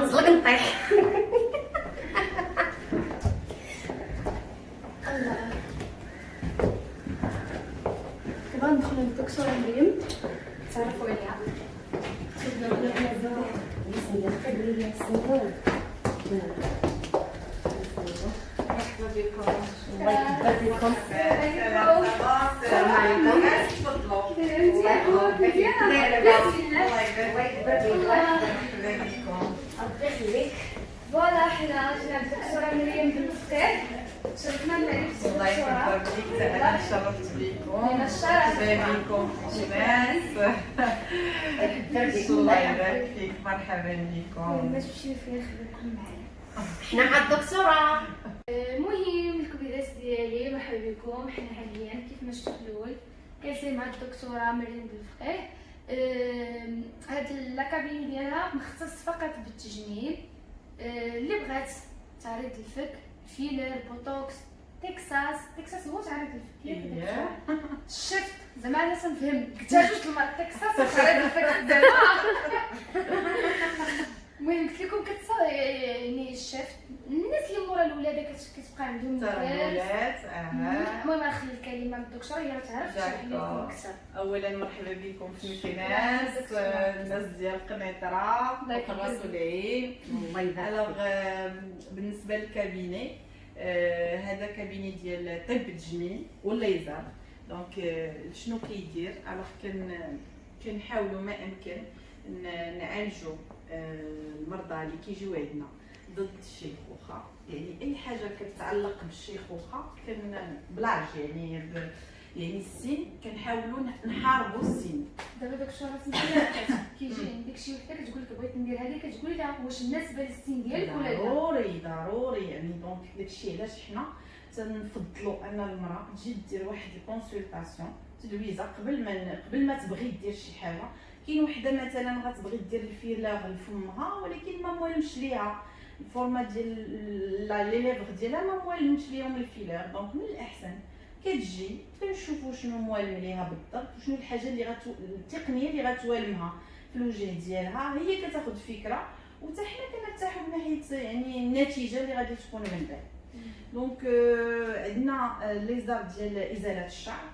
نزلق نطيح. دابا ندخلو للدكتوره مريم تعرفوا عليها. مرحبا بكم. الله يكبر بكم. السلام عليكم. تفضلوا. الله يبارك. فوالا حنا جينا الدكتوره مريم بالفقيه، شرفنا بمعرفتك الله يكبر بك، انا تشرفت بكم. لينا الشرف. مرحبا بكم الناس. الله يبارك فيك، مرحبا بكم. ما تمشيو فين نخليكم معايا. حنا مع الدكتوره. المهم الكبيرات ديالي مرحبا بكم. حنا حاليا كيف ما شفتوا في الاول جالسين مع الدكتوره مريم بالفقيه. هاد لاكابيني ديالها مختص فقط بالتجميل. اللي بغات تعريض الفك، فيلر، بوتوكس، تكساس هو تعريض الفك ياك دكتور؟ شفت زعما انا تنفهم قلت جوج المرات تكساس تعريض الفك زعما. المهم قلت لكم كتصاوب يعني شفت الناس اللي مورا الولاده كتبقى عندهم الولاد. المهم نخلي الكلمه من الدكتور هي تعرف تشرح لكم اكثر. اولا مرحبا بكم في مكيناس، الناس ديال قنيطره وقراص العين. الله يبارك. الوغ بالنسبه للكابيني، هذا كابيني ديال طب التجميل والليزر. دونك شنو كيدير؟ الوغ كنحاولوا ما امكن نعالجوا المرضى اللي كيجيو عندنا ضد الشيخوخه، يعني اي حاجه كتتعلق بالشيخوخه بلاج، يعني السن كنحاولوا نحاربوا السن. دابا دكتور انت كيجي عندك شي وحده كتقول لك بغيت ندير هذه، كتقولي لها واش مناسبه للسن ديالك ولا لا؟ ضروري يعني. دونك داكشي علاش حنا تنفضلوا ان المراه تجي دير واحد الكونسلطاسيون تدويزه قبل ما تبغي دير شي حاجه. كاين وحده مثلا غتبغي دير الفيلر لفمها ولكن ما موالمش ليها الفورما ديال لي ليفغ ديالها، ما موالمش ليهم الفيلر. دونك من الاحسن كتجي كنشوفوا شنو موالم ليها بالضبط وشنو الحاجه اللي التقنيه اللي غتوالمها في الوجه ديالها. هي كتاخذ فكره وحتى حنا كنرتاحوا من ناحيه يعني النتيجه اللي غادي تكون من بعد. دونك عندنا ليزر ديال ازاله الشعر،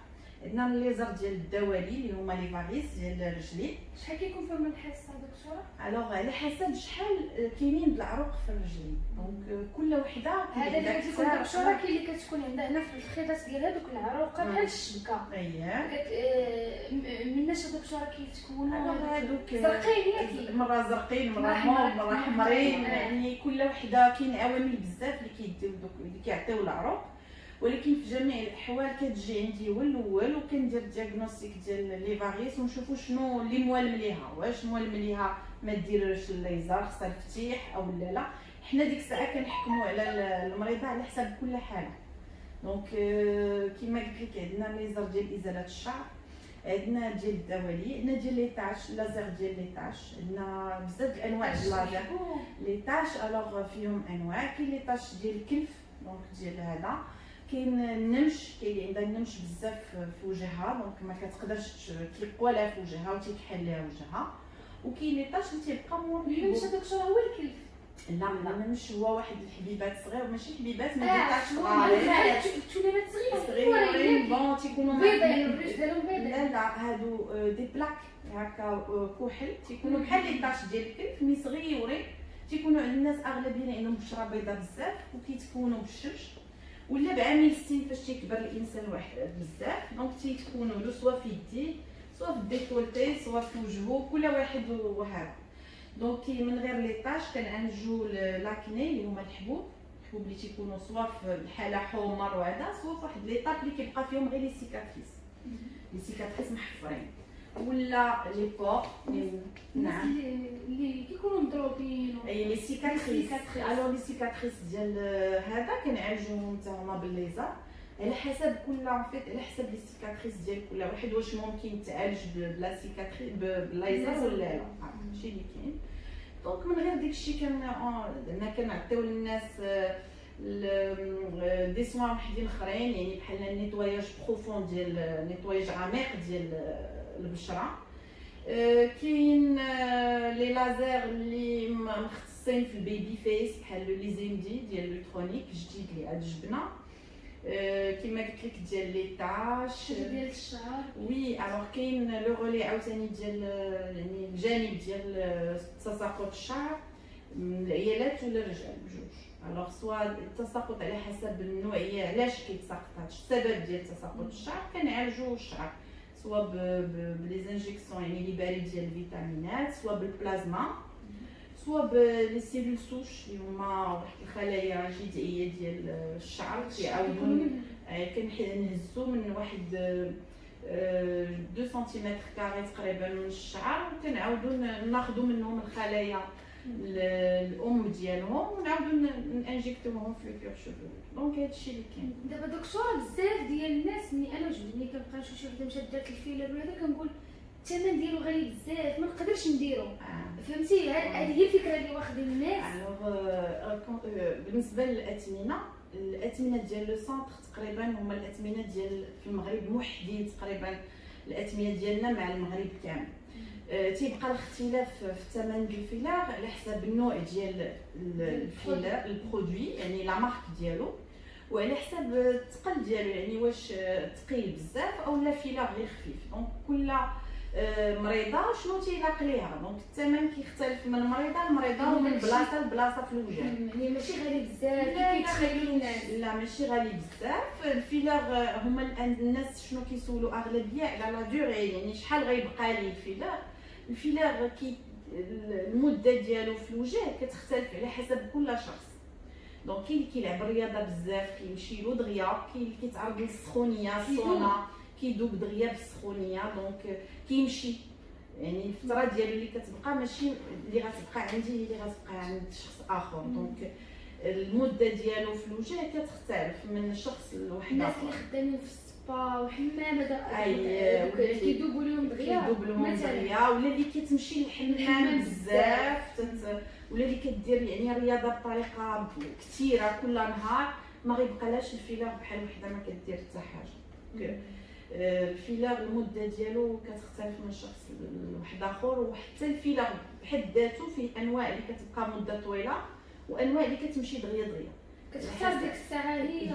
عندنا الليزر ديال الدوالي اللي هما لي فاريس ديال الرجلين. شحال كيكون في من حصه دكتوره؟ الوغ على حسب شحال كاينين العروق في الرجلين. دونك كل وحده هذا اللي كتكون دكتوره كاين اللي كتكون عندها هنا في الخيطات ديال هذوك العروق بحال الشبكه. اييه مناش دكتوره كيتكونوا هذوك زرقين ياكي، مره زرقين مره موف مره حمرين. يعني كل وحده كاين عوامل بزاف اللي كيديو دوك اللي كيعطيو العروق. ولكن في جميع الاحوال كتجي عندي هو الاول وكندير دياغنوستيك ديال لي فاريس ونشوفوا شنو اللي موالم ليها. واش موالم ليها ما ديرش الليزر خصها الفتيح او لا. حنا ديك الساعه كنحكموا على المريضه على حسب كل حاله. دونك كما قلت لك عندنا ليزر ديال ازاله الشعر، عندنا ديال الدوالي، عندنا ديال لي تاش لازر ديال لي تاش. عندنا بزاف الانواع ديال اللازر لي تاش. الوغ فيهم انواع، كاين لي تاش ديال الكلف دونك ديال هذا، كاين النمش، كاين اللي عندها النمش بزاف في وجهها دونك ما كتقدرش كيقوى لها في وجهها وتيكحل لها وجهها. وكاين لي طاش اللي تيبقى النمش دكتوره هو الكلف؟ لا النمش هو واحد الحبيبات صغير، ماشي حبيبات ما ديتاش صغيرين، التوليبات صغيرين بون تيكونوا بيضين الريش ديالهم بيضين. لا هادو دي بلاك هكا كحل تيكونوا بحال لي طاش ديال الكلف مي صغيورين. تيكونوا عند الناس اغلبيه لانهم بشره بيضاء بزاف وكيتكونوا بالشمس ولا بعامل السن فاش تيكبر الانسان واحد بزاف. دونك تيتكونوا له سوا في يديه سوا في الديكولتي سوا في وجهه، كل واحد وهذا. دونك من غير لي طاش كنعالجوا لاكني اللي هما الحبوب اللي تيكونوا سوا في الحاله حمر وهذا، سوا في واحد ليطاب اللي كيبقى فيهم غير لي سيكاتريس محفرين ولا لي بو. نعم اللي كيكونوا مضروبين اي لي سيكاتريس. الوغ لي سيكاتريس ديال هذا كنعالجوهم حتى هما بالليزر على حسب كل فيت، على حسب لي سيكاتريس ديال كل واحد واش ممكن تعالج بلا سيكاتريس بالليزر ولا لا. هادشي اللي كاين. دونك من غير داكشي كنعطيو للناس دي سوان وحدين اخرين، يعني بحال النيطواياج بروفون ديال نيطواياج عميق ديال البشره. كاين لي لازر اللي مختصين متخصصين في البيبي فيس بحال لي زيمدي ديال الالكترونيك جديد اللي عاد جبنا. كما قلت لك ديال لي تاش ديال الشعر. وي الوغ كاين لو رولي عاوتاني ديال يعني الجانب ديال تساقط الشعر العيالات ولا الرجال بجوج. الوغ سوا التساقط على حسب النوعيه علاش كيتساقط هذا السبب ديال تساقط الشعر كنعالجوا الشعر سوا بلي زانجيكسيون يعني لي بارد ديال الفيتامينات سوا بالبلازما سوا بلي سيلول سوش اللي هما واحد الخلايا جذعيه ديال الشعر كيعاودوا كنهزوا من واحد 2 سنتيمتر كاري تقريبا من الشعر وكنعاودوا ناخذوا منهم الخلايا الام ديالهم ونعاودوا نانجيكتوهم في الكور شوفو. دونك هادشي اللي كاين دابا دكتوره بزاف ديال الناس ملي انا ملي كنبقى نشوف شي وحده مشات دارت الفيلر ولا هذا كنقول الثمن ديالو غالي بزاف ما نقدرش نديرو. فهمتي هذه هي الفكره اللي واخدين الناس. بالنسبه الاثمنه ديال لو سونتر تقريبا هما الاثمنه ديال في المغرب موحدين تقريبا الاثمنه ديالنا مع المغرب كامل. تيبقى الاختلاف في الثمن ديال الفيلر على حسب النوع ديال الفيلر البرودوي يعني لا مارك ديالو وعلى حسب الثقل ديالو يعني واش ثقيل بزاف او لا فيلر غير خفيف. دونك كل مريضه شنو تيلاق ليها دونك الثمن كيختلف من مريضه لمريضه ومن بلاصه لبلاصه في الوجه. يعني ماشي غالي بزاف كيتخيلوا الناس. لا ماشي غالي بزاف. الفيلر هما الناس شنو كيسولوا اغلبيه على لا دوري يعني شحال غيبقى لي الفيلر. الفيلر المده ديالو في الوجه كتختلف على حسب كل شخص. دونك كاين اللي كيلعب الرياضه بزاف كيمشي له دغيا كاين اللي كيتعرض للسخونيه السونا كيذوب دغيا بالسخونيه دونك كيمشي يعني الفتره ديالو اللي كتبقى ماشي اللي غتبقى عندي هي اللي غتبقى عند شخص اخر. دونك المده ديالو في الوجه كتختلف من شخص لواحد الناس اخر. اللي خدامين في السبا وحمام هذا كيذوبوا لهم دغيا دغيا ولا اللي كتمشي للحمام بزاف ولا اللي كدير يعني رياضه بطريقه كثيره كل نهار ما غيبقالاش الفيلر بحال وحده ما كدير حتى حاجه. الفيلر المده ديالو كتختلف من شخص لواحد اخر وحتى الفيلر بحد ذاته فيه انواع اللي كتبقى مده طويله وانواع اللي كتمشي دغيا كتختار ديك الساعه هي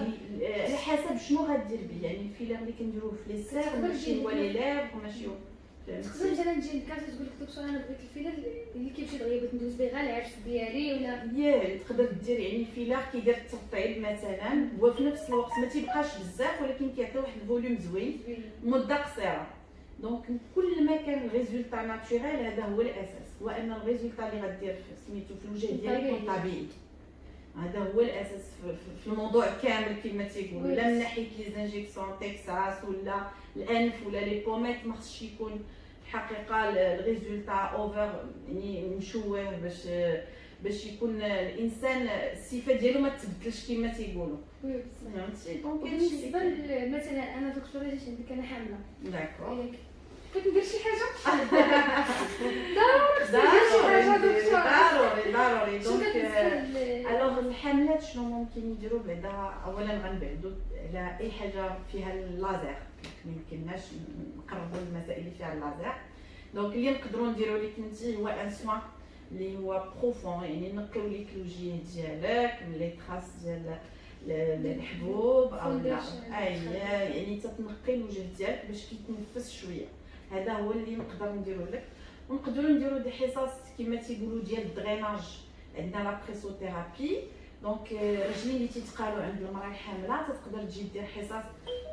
على حسب شنو غدير به. يعني الفيلر اللي كنديروه في لي سير ماشي هو لي ليف وماشي هو تقدر مثلا تجي للكاس تقول لك دكتور انا بغيت الفيلر اللي كيمشي دغيا بغيت ندوز به غير العرس ديالي ولا تقدر دير يعني فيلر كيدير الترطيب مثلا هو في نفس الوقت ما تيبقاش بزاف ولكن كيعطي واحد الفوليوم زوين مده قصيره. دونك كل ما كان الريزولتا ناتوريل هذا هو الاساس هو ان الريزولتا اللي غدير سميتو في الوجه ديالك يكون طبيعي. هذا هو الاساس في الموضوع كامل كما تيقولوا لا من ناحيه لي زانجيكسيون تكساس ولا الانف ولا لي بوميت ما خصش يكون الحقيقه الريزولتا اوفر يعني مشوه باش يكون الانسان الصفه ديالو ما تبدلش كما تيقولوا. فهمتي دونك بالنسبه مثلا انا دكتوره جات عندك انا حامله داكور كندير شي حاجه ضروري دونك الوغ الحاملات شنو ممكن يديروا بعدا اولا غنبعدوا على اي حاجه فيها اللازر ما يمكنناش نقربوا المسائل اللي فيها اللازر. دونك اللي نقدروا نديروا لك انت هو ان سوان اللي هو بروفون يعني نقيو لك الوجه ديالك من لي تراس ديال الحبوب او لا يعني تتنقي الوجه ديالك باش كيتنفس شويه. هذا هو اللي نقدر نديرو لك. ونقدروا نديرو دي حصص كما تيقولوا ديال الدريناج عندنا لا بريسوثيرابي. دونك رجلين اللي تيتقالوا عند المراه الحامله تقدر تجي دير حصص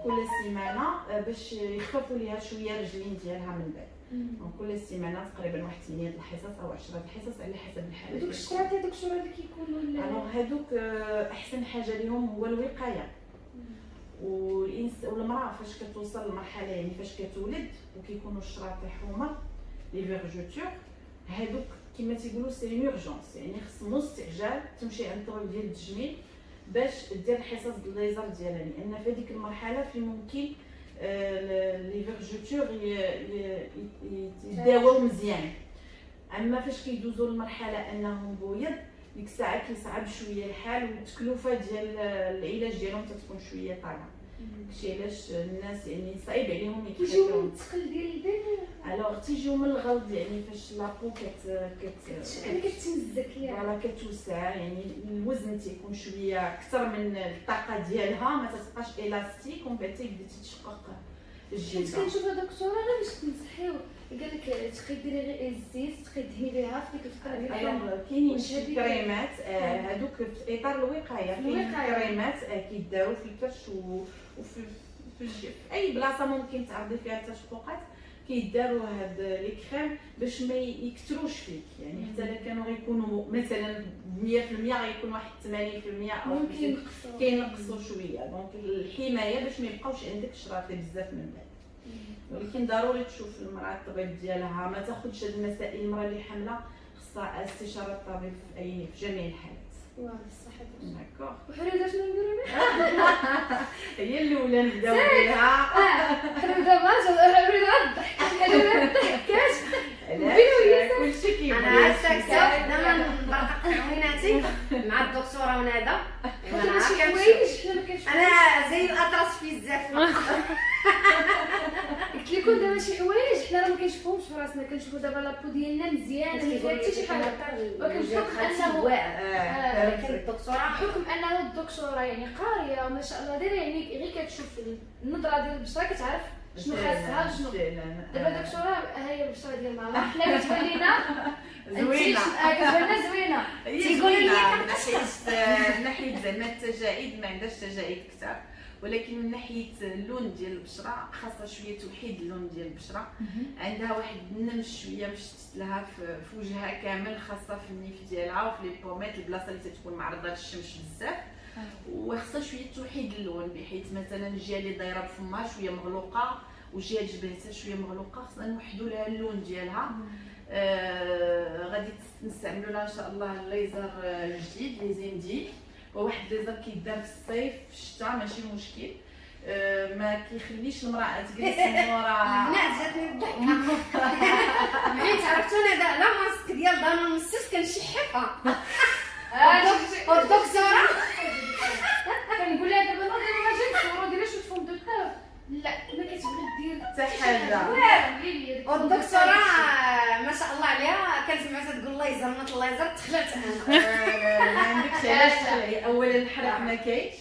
كل سيمانه باش يخففوا ليها شويه رجلين ديالها من بعد. دونك كل سيمانه تقريبا واحد 8 الحصص او 10 الحصص على حسب الحاله. دوك الشراط دكتوره اللي كيكونوا هذوك احسن حاجه ليهم هو الوقايه. والمراه فاش كتوصل لمرحله يعني فاش كتولد وكيكونوا الشراطي حمر لي فيرجوتور هادوك كما تيقولوا سي اون اورجونس يعني خص استعجال تمشي عند الطبيب ديال التجميل باش دير الحصص الليزر ديالها لان في هذيك المرحله في ممكن لي فيرجوتور يداووا مزيان. اما فاش كيدوزوا المرحله انهم بويض ديك الساعه كيصعب شويه الحال والتكلفه ديال العلاج ديالهم تتكون شويه طالعه. داكشي علاش الناس يعني صعيب عليهم كيجيو من يكتشفوا. الثقل ديال البن الوغ تيجيو من الغلط يعني فاش لابو شحال كتمزك ليها. فوالا كتوسع يعني الوزن تيكون شويه اكثر من الطاقه ديالها، ما تتبقاش الاستيك ومن بعد تيبدا تتشقق كنت الجلد. كنشوف دكتوره غير باش تنصحيو قال لك تقي ديري غير الزيت تقي دهني بها في ديك الفقره ديال الفم. الوغ كاينين واش شي هادي كريمات هادوك في اطار الوقايه، كاين الوقاية. كريمات كيداروا في الكرش وفي في اي بلاصه ممكن تعرضي فيها التشققات كيداروا هاد لي كريم باش ما يكثروش فيك، يعني حتى الا كانوا غيكونوا مثلا 100% غيكون واحد 80% او ممكن 50 نقصوا. كينقصوا شويه، دونك الحمايه باش ما يبقاوش عندك شراطي بزاف من بعد. ولكن ضروري تشوف المراه الطبيب ديالها، ما تاخذش هاد المسائل. المراه اللي حامله خصها استشاره الطبيب في جميع الحالات. واه الصحه داكوغ، وحريده شنو نديرو لها؟ هي الاولى نبداو بها. حريده حريده الضحك حاجه ما ضحكاش. علاش كلشي كيبغي انا عرفتك دابا نبرقق عويناتي مع الدكتوره ونادى. حنا ماشي حوايج حنا ما كنشوفوش. انا زي الاطرس في الزفه. قلت لكم دابا شي حوايج حنا راه ما كنشوفوهمش في راسنا، كنشوفوا دابا لابو ديالنا مزيانه ما فيها حتى شي حاجه. ولكن الدكتوره بحكم انه الدكتوره يعني قاريه وما شاء الله دايره، يعني غير كتشوف النظره ديال البشره كتعرف شنو خاصها شنو. دابا الدكتوره ها هي البشره ديال ماما حنا كتبان لينا زوينه، كتبان لنا زوينه. تيقولوا لي من ناحيه زعما التجاعيد ما عندهاش تجاعيد كثار، ولكن من ناحيه اللون ديال البشره خاصها شويه توحيد اللون ديال البشره. عندها واحد النمش شويه مشتت لها في وجهها كامل، خاصه في النيف ديالها وفي لي بوميت البلاصه اللي تتكون معرضه للشمس بزاف، وخاصها شويه توحيد اللون، بحيث مثلا الجهه اللي دايره بفمها شويه مغلوقه وجهه جبهتها شويه مغلوقه، خصنا نوحدوا لها اللون ديالها. غادي نستعملوا لها ان شاء الله الليزر جديد لي زيندي، وواحد الليزر كيدار في الصيف في الشتاء ماشي مشكل. ما كيخليش المراه تجلس موراها. البنات جاتني الضحكه. حيت عرفتونا لا ماسك ديال دانون مسس كنشحفها. والدكتوره كنقول لها دابا نوضي ما جاتش ورا ديري شويه فم دو طاف، لا ما كتبغي دير حتى حاجه. والدكتوره ما شاء الله عليها كانت سمعتها تقول ليزر نط الليزر تخلعت انا. ما عندكش علاش تخلعي. اولا الحرق ما كاينش،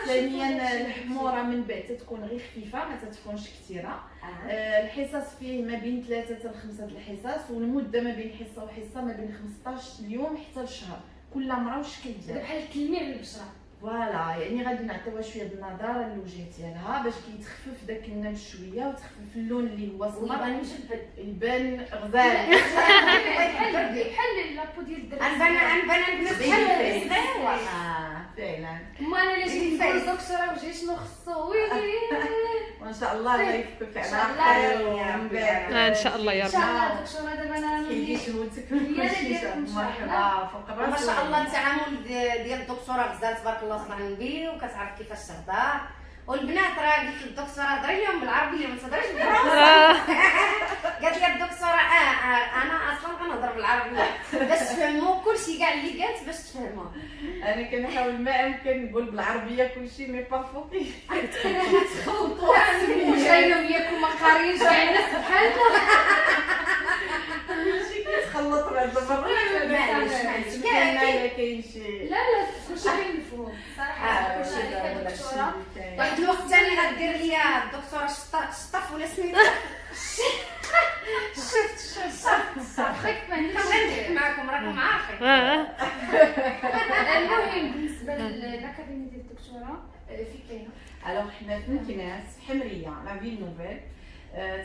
ثانيا الحموره من بعد تتكون غير خفيفه ما تتكونش كثيره. الحصص فيه ما بين 3 حتى 5 الحصص، والمده ما بين حصه وحصه ما بين 15 يوم حتى لشهر، كل مرة والشكل ديالها. بحال التلميع للبشره. فوالا يعني غادي نعطيوها شويه د النضاره للوجه ديالها باش كيتخفف داك النمش شويه وتخفف اللون اللي هو صغير يبان مجبد يبان غزال. بحال لابو ديال الدراري. انبان البنات بحال صغيره. فعلا. ما انا اللي جيت نقول دكتوره وجهي شنو خصو ويلي. وان شاء الله الله يفكك إن شاء على الله. خير ومن بعد ان شاء الله يا ان رب. شاء الله دكتوره دابا انا كيجي شهوتك هي اللي ديالكم إن شاء مرحبا فوق ما الراس. شاء الله التعامل ديال الدكتوره غزال تبارك الله صلى على النبي، وكتعرف كيفاش تهضر. والبنات راه قلت للدكتوره هضري لهم بالعربيه ما تهضريش بالفرنسيه. قالت لي الدكتوره انا اصلا كنهضر بالعربيه باش تفهموا كلشي كاع اللي قالت باش تفهموا. انا كنحاول ما امكن نقول بالعربيه كلشي مي بارفو تخلطوا واش انا وياكم ما قاريينش كاع الناس بحالنا. كلشي كيتخلط بعد المره. معليش كاين كاين شي لا كلشي كنفهم صراحه. كلشي عليك الدكتوره. واحد الوقت ثاني غدير ليا الدكتوره شطف ولا سميتها شفت خيك ما عندكش. كنضحك معكم راكم عارفين. المهم بالنسبه للاكاديميه ديال الدكتوره في كاينه. الوغ حنا في مكناس حمريه لا فيل نوفيل.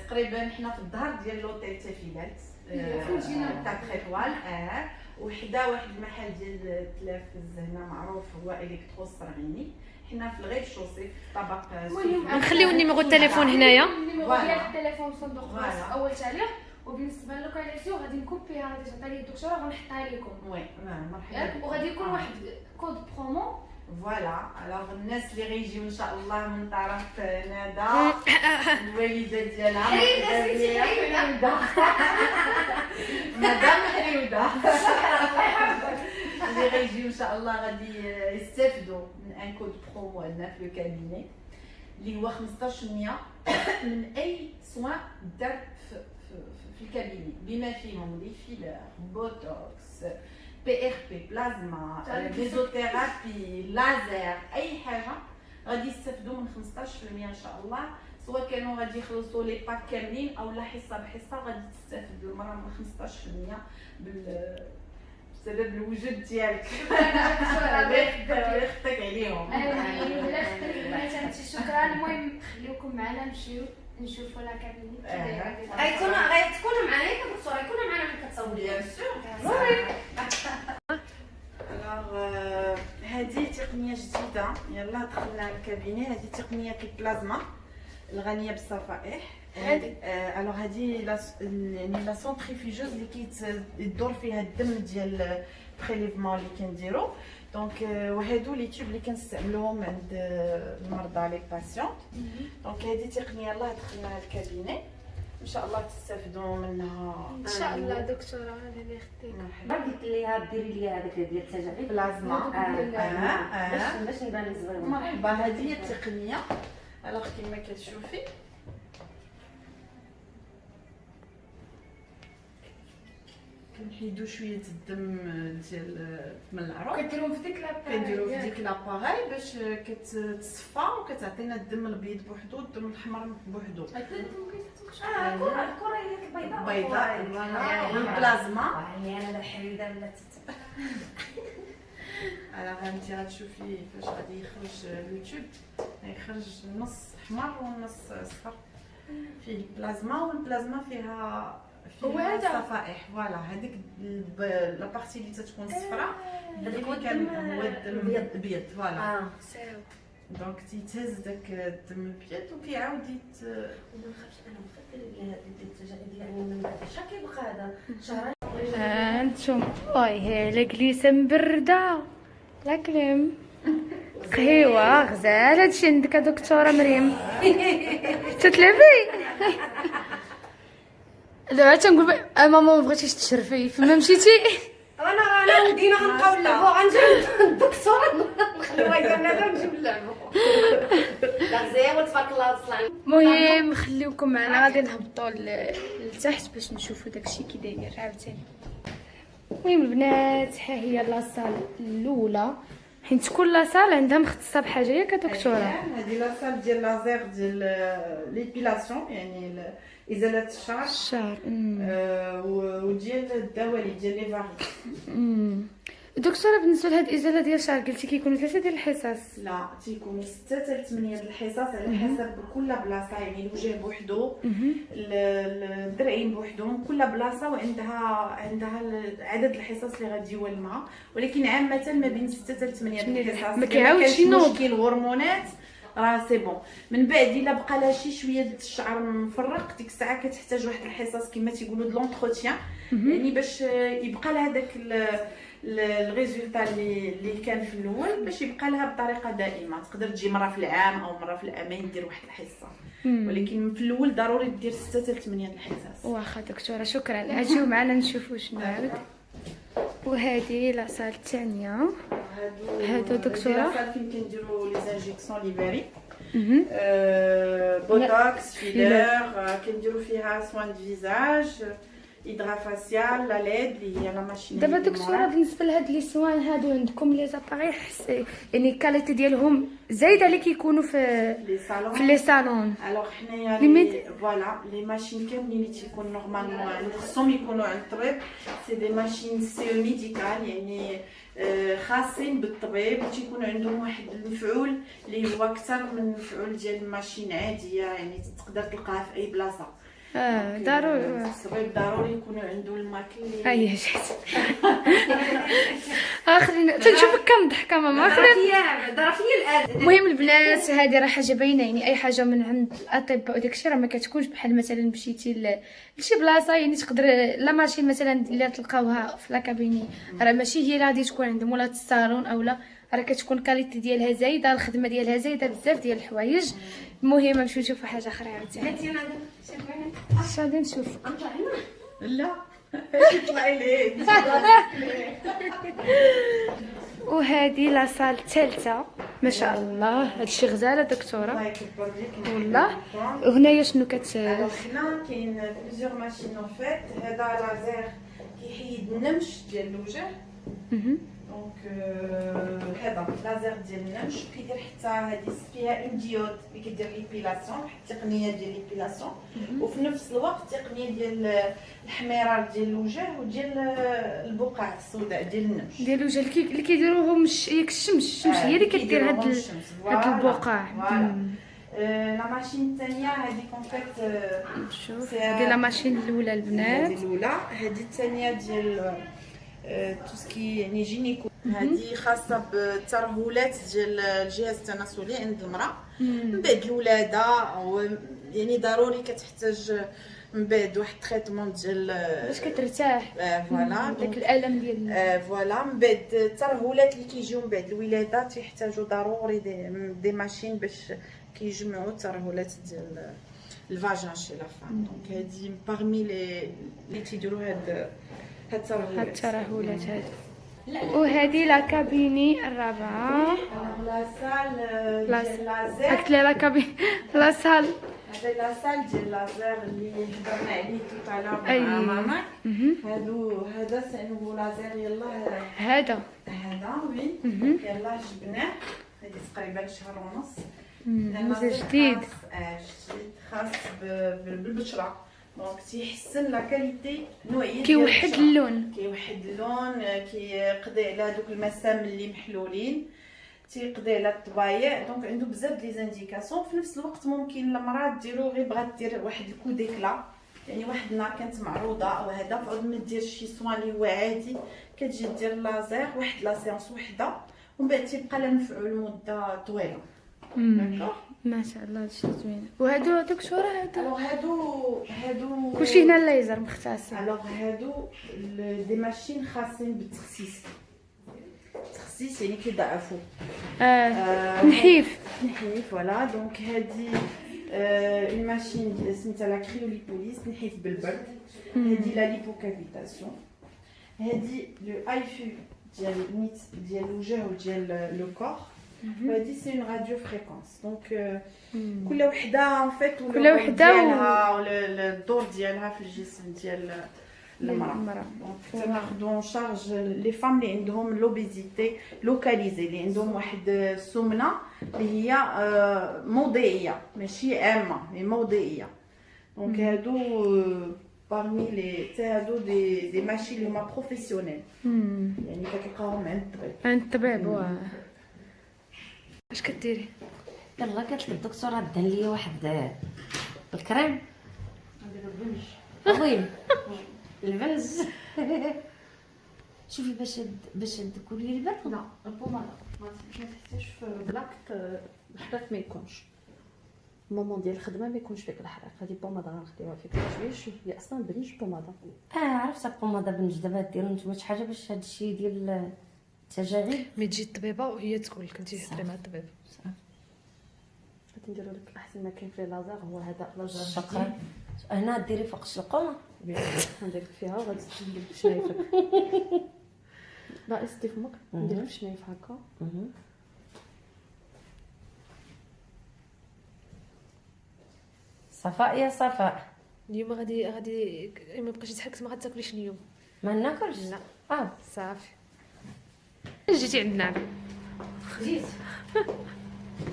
تقريبا حنا في الظهر ديال لوطيل تافيلات في الجنة. تاع تريطوال. وحدا واحد المحل ديال التلاف هنا معروف هو الكترو الصرغيني. حنا في الغير شوسي في طبق المهم نخليو النيميرو التليفون هنايا. النيميرو ديال التليفون صندوق فوالا. الوصف اول تعليق. وبالنسبه للوكاليزاسيون غادي نكوبيها غادي تعطيها لي الدكتوره وغنحطها لكم وي مرحبا ياك. بكم. وغادي يكون واحد كود برومو. فوالا. الوغ الناس اللي غيجيو ان شاء الله من طرف ندى الوالده ديالها حريوده مدام حريوده اللي غيجيو ان شاء الله غادي يستافدوا من ان كود برومو عندنا في لو كابيني. اللي هو 15% من اي سوان دار في الكابيني، بما فيهم لي فيلر، بوتوكس، بي ار بي، بلازما، فيزيوثيرابي، لازر، اي حاجه غادي يستافدوا من 15% ان شاء الله. سواء كانوا غادي يخلصوا لي باك كاملين او لا حصه بحصه، غادي تستافد المراه من 15% بسبب الوجود ديالك. الله يخطيك عليهم. الله يخليك البنات، شكرا. المهم خليكم معنا نمشيو نشوفوا لا كابيني كي دايره. غتكونوا معنا ياك دكتوره، يكونوا معنا ملي كتصاوبوا. بيان سور. الوغ هذه تقنيه جديده، يلا دخلنا الكابيني. هذه تقنيه البلازما الغنيه بالصفائح. الوغ هذه يعني لا سونتريفيجوز اللي كيدور فيها الدم ديال البريليفمون اللي كنديرو. دونك وهادو لي تيوب اللي كنستعملوهم عند المرضى لي باسيونط. دونك هذه تقنيه يلاه دخلنا الكابيني، ان شاء الله تستافدوا منها ان شاء الله دكتوره. الله يخليك. قلت ليها ديري لي هذاك ديال التجاعيد بلازما. باش نبان زوين. مرحبا. هذه هي التقنيه. الوغ كما كتشوفي كنحيدو شويه الدم ديال من العروق، كديروهم في ديك لاباغي، كنديرو في ديك لاباغي باش كتصفى وكتعطينا الدم الابيض بوحدو والدم الاحمر بوحدو. الكره هي البيضاء بيضاء والبلازما. يعني انا الحميده ولات انت غتشوفي فاش غادي يخرج اليوتيوب، يخرج نص احمر ونص صفر فيه البلازما، والبلازما فيها صفائح. فوالا هذيك لا بارتي اللي تتكون صفراء اللي هو الدم الابيض. فوالا دونك تيتهز داك الدم الابيض وكيعاود ما نخافش. انا مخدر لي هذا التجاعيد يعني من بعد شحال كيبقى هذا شهرين. انتم هي لا كليسه مبرده لا كليم قهيوه غزال. هادشي عندك دكتوره مريم تتلعبي. دابا تنقول ماما ما بغيتيش تشرفي فما مشيتي. انا ودينا غنبقاو نلعبوا، غنجيب الدكتور نخليوها هي بنادم ونجيب نلعبوا. لا زين تبارك الله اصلا. المهم خليوكم معنا، غادي نهبطوا لتحت باش نشوفوا داكشي كي داير عاوتاني. المهم البنات، ها هي لاصال الاولى، حيت كل لاصال عندها مختصه بحاجه ياك دكتوره. هذه لاصال ديال لازير ديال ليبيلاسيون، يعني ازاله الشعر وديال الدوالي ديال لي فاري. دكتوره بالنسبه لهاد الازاله ديال الشعر قلتي كيكونوا 3 ديال الحصص؟ لا تيكونوا 6 حتى 8 د الحصص على حسب كل بلاصه، يعني الوجه بوحدو، الذراعين بوحدهم، كل بلاصه وعندها عدد الحصص اللي غادي يولمها، ولكن عامه ما بين 6 حتى 8 د الحصص. ما كيعاودش ينوض مشكل هرمونات راه سي بون. من بعد الا بقى لها شويه د الشعر مفرق، ديك الساعه كتحتاج واحد الحصص كما تيقولوا د لونتروتيان، يعني باش يبقى لها داك الريزولتا اللي كان في الاول، باش يبقى لها بطريقه دائمه. تقدر تجي مره في العام او مره في العامين دير واحد الحصه، ولكن في الاول ضروري دير 6 حتى 8 الحصص. واخا دكتوره شكرا. اجيو معنا نشوفوا شنو عاود. وهذه لاصال الثانيه. هادو دكتوره لاصال فين كنديروا لي زانجيكسيون ليفاري، بوتوكس، فيلر، كنديروا فيها سوان دو فيزاج، هيدرافاسيال، لا ليد اللي هي لا ماشين. دابا دكتوره بالنسبه لهاد لي سوان هادو عندكم لي زاباري، يعني الكاليتي ديالهم زايده اللي كيكونوا في لي صالون. الوغ حنايا فوالا لي ماشين كاملين اللي تيكون نورمالمون خصهم يكونوا عند الطبيب، سي دي ماشين سي ميديكال، يعني خاصين بالطبيب، تيكون عندهم واحد المفعول اللي هو اكثر من المفعول ديال الماشين عاديه، يعني تقدر تلقاها في اي بلاصه. ضروري الطبيب ضروري يكون عنده الماكل اللي هي جات. خلينا تنشوفك كنضحك ماما. ظرفيه الان. المهم البنات، هذه راه حاجه باينه، يعني اي حاجه من عند الاطباء وداكشي راه ما كتكونش بحال مثلا مشيتي لشي بلاصه، يعني تقدر لا ماشي مثلا اللي تلقاوها في لاكابيني راه ماشي هي اللي غادي تكون عندهم ولا الصالون اولا، راه كتكون كاليتي ديالها زايده، الخدمه ديالها زايده بزاف ديال الحوايج. المهم نمشيو نشوفوا حاجه اخرى عاوتاني. اش غادي نشوف؟ لا طلعي ليه. وهذه لاصال الثالثه. ما شاء الله هادشي غزاله دكتوره الله يكبر لك. والله. وهنايا شنو الوغ هنا كاين بليزيور ماشين اون فيت. هذا لازير كيحيد النمش ديال الوجه. دونك هذا لازير ديال النمش كيدير حتى هذه فيها اون ديود اللي كدير ليبيلاسيون، واحد التقنيه ديال ليبيلاسيون، وفي نفس الوقت تقنيه ديال الحميرار ديال الوجه وديال البقع السوداء ديال النمش ديال الوجه اللي كيديروهم ياك الشمس هي اللي كدير هاد البقع. لا ماشين الثانيه هذيك اون فيت شوف ديال لا ماشين الاولى البنات، هذه الاولى. هذه الثانيه ديال تو سكي يعني جينيكو. هذه خاصه بالترهلات ديال الجهاز التناسلي عند المراه من بعد الولاده، يعني ضروري كتحتاج من بعد واحد التريتمون ديال باش كترتاح. فوالا داك الالم ديال فوالا. من بعد الترهلات اللي كيجيو من بعد الولاده تيحتاجوا ضروري دي ماشين باش كيجمعوا الترهلات ديال الفاجين شي لا فام. دونك هذه باغمي لي تيديروا هاد الترهلات هادو. وهذه لا كابيني الرابعه. لا سال ديال لازير. قلت لي لا كابين لا سال. هذا لا سال ديال لازير اللي هضرنا عليه توتالور أي. مع ماما. هذا سنو لازير يلا هذا وي يلا جبناه. هذه تقريبا شهر ونص. مازال جديد. خاص بالبشره. دونك تيحسن لا كاليتي نوعيه كيوحد اللون. كيقضي على دوك المسام اللي محلولين، تيقضي على الطبايع. دونك عنده بزاف لي زانديكاسيون. في نفس الوقت ممكن المراه ديرو غير بغات دير واحد الكو ديكلا، يعني واحد النهار كانت معروضه او هذا فعود ما دير شي سوان اللي هو عادي، كتجي دير لازير واحد لا سيونس وحده ومن بعد تيبقى لها نفعو لمده طويله. داكوغ ما شاء الله هادشي زوين. وهادو دكتوره هادو كلشي هنا الليزر مختص. الوغ هادو دي ماشين خاصين بالتخسيس. التخسيس يعني كيضعفوا نحيف فوالا. دونك هادي اون ماشين سميتها لا كريوليبوليس نحيف بالبرد. هادي لا ليبوكافيتاسيون. هادي لو ايفو ديال النيت ديال الوجه وديال لو كور. هادي سي اون راديو فريكونس. دونك كل وحده ان فيت كل وحده ولا الدور ديالها في الجسم ديال المراه. دونك تناخذوا اون شارج لي فام اللي عندهم لوبيزيتي لوكاليزي، اللي عندهم واحد السمنه اللي هي موضعيه ماشي عامه مي موضعيه. دونك هادو parmi les هادو دي ماشي اللي هما بروفيسيونيل، يعني كتلقاهم عند الطبيب. اش كديري؟ يلا قالت لك الدكتوره دار لي واحد الكريم وين البنج. شوفي باش تكون لي البرد. لا البوماده ما تحتاجش في بلاكت الحريق ما يكونش المومون ديال الخدمه ما يكونش فيك الحريق. هذه بوماده غنخليوها فيك شويه هي اصلا بنج بوماده. عرفت البوماده بنج. دابا ديروا نتوما شي حاجه باش هادشي ديال التجاعيد. مي تجي الطبيبه وهي تقول لك انت هضري مع الطبيب. غادي نديروا لك احسن ما كاين في لازار هو هذا لازار. شكرا. هنا ديري فوق الشلقومه ندير فيها وغادي ندير بشنايفك. لا استي فمك ندير بشنايف هكا. صفاء يا صفاء. اليوم غادي ما بقيتش تحكس، ما غاتاكليش اليوم. ما ناكلش. لا صافي. جيتي عندنا جيت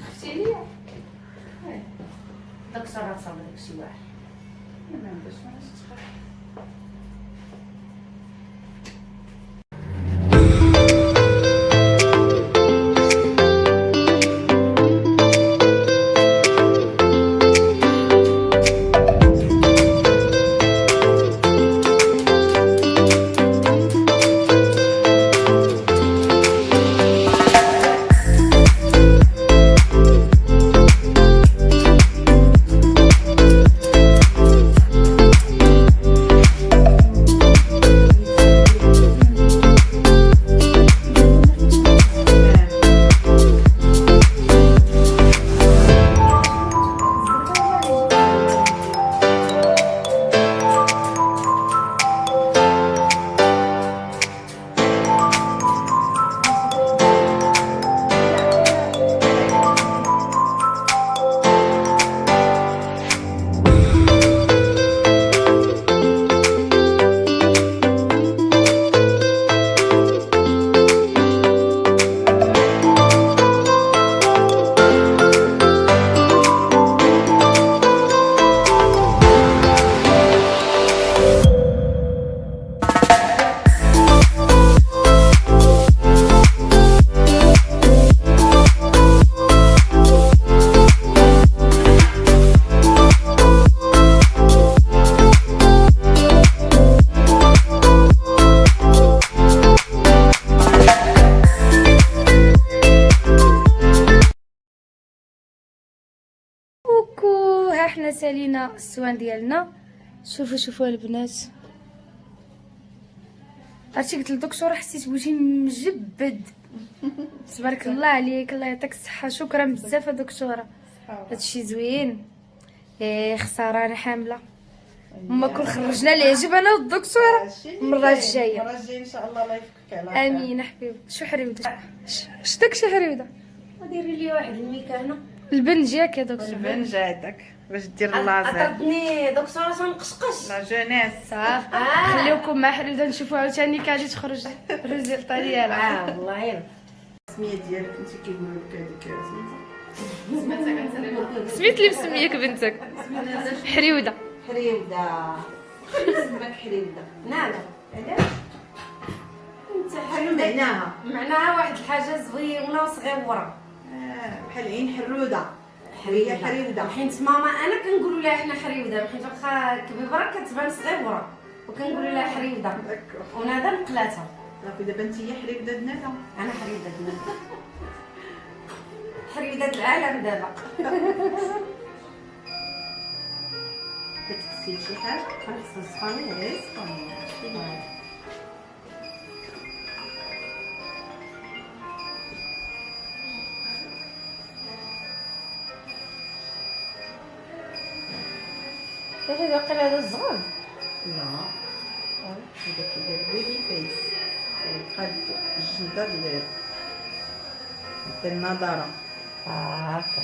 خفتي ليا. دكتوره تصاوبك شي واحد ما عندهاش ما تخاف. حنا سالينا السوان ديالنا. شوفوا البنات، عرفتي قلت للدكتوره حسيت بوجهي مجبد. تبارك الله عليك، الله يعطيك الصحه، شكرا بزاف يا دكتوره، هادشي زوين. خساره انا حامله، ما كون خرجنا العجب انا والدكتوره المره الجايه. المره الجايه ان شاء الله يفكك على خير. امين حبيبي. شو حريوده؟ شتك شي حريوده؟ وديري لي واحد الميكانه. البنج ياك يا دكتور؟ البنج هذاك باش دير اللازر. عطاتني دكتوره تنقشقش. لا جونيس صافي خليوكم مع حريوده نشوفوا عاوتاني كاجي تخرج الريزلطه ديالها. والله يلا. السميه ديالك انت كيقولوا لك هذيك سميت اللي مسميك بنتك حريوده. حريوده. سماك حريوده. نعم. علاش؟ انت شنو حريوده معناها؟ معناها واحد الحاجه زوينه وصغيره. بحال عين حروده. هي حريوده. حيت ماما انا كنقولوا لها حنا حريوده، حيت واخا كبيبره كتبان صغيره وكنقولوا لها حريوده. ونادى نقلاتها. صافي دابا انت هي حريوده ندى. انا حريوده حريوده العالم دابا. كتغسلي شي حاجه؟ كنغسل الصحاني غير كيف باقي هذا الصغار؟ لا هذا كيدير بيبي فيس قد الجلده ديال النضاره. هكا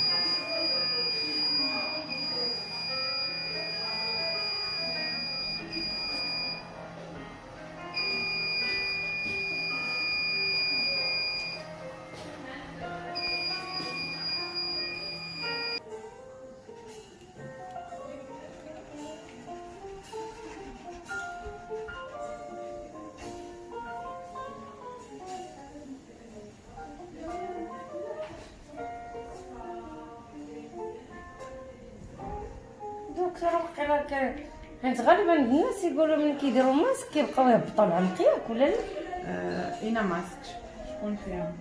حيت غالبا الناس يقولوا من كيديروا ماسك كيبقاو يهبطوا العنق ياك ولا لا؟ اين ماسك شكون فيهم؟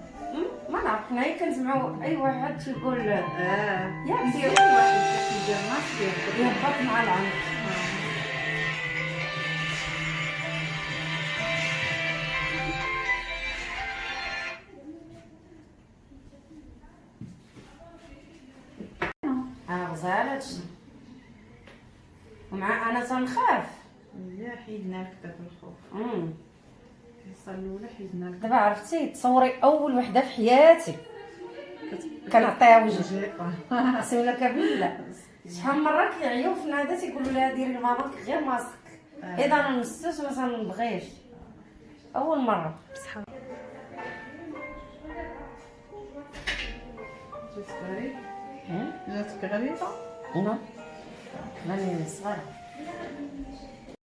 ما نعرف، حنايا كنسمعوا اي واحد تيقول ياك دير واحد كيدير ماسك يهبط مع العنق. غزال هادشي. ومع انا تنخاف. لا حيدنا لك داك الخوف. الحصه الاولى حيدنا لك. دابا عرفتي تصوري اول وحده في حياتي كنعطيها وجهي سولك بالله. شحال من مره كيعيو في نادى تيقولوا لها ديري لماماك غير ماسك. اذا انا نستوش ما تنبغيش. اول مره جاتك غريبه؟ نعم ماني صغيره.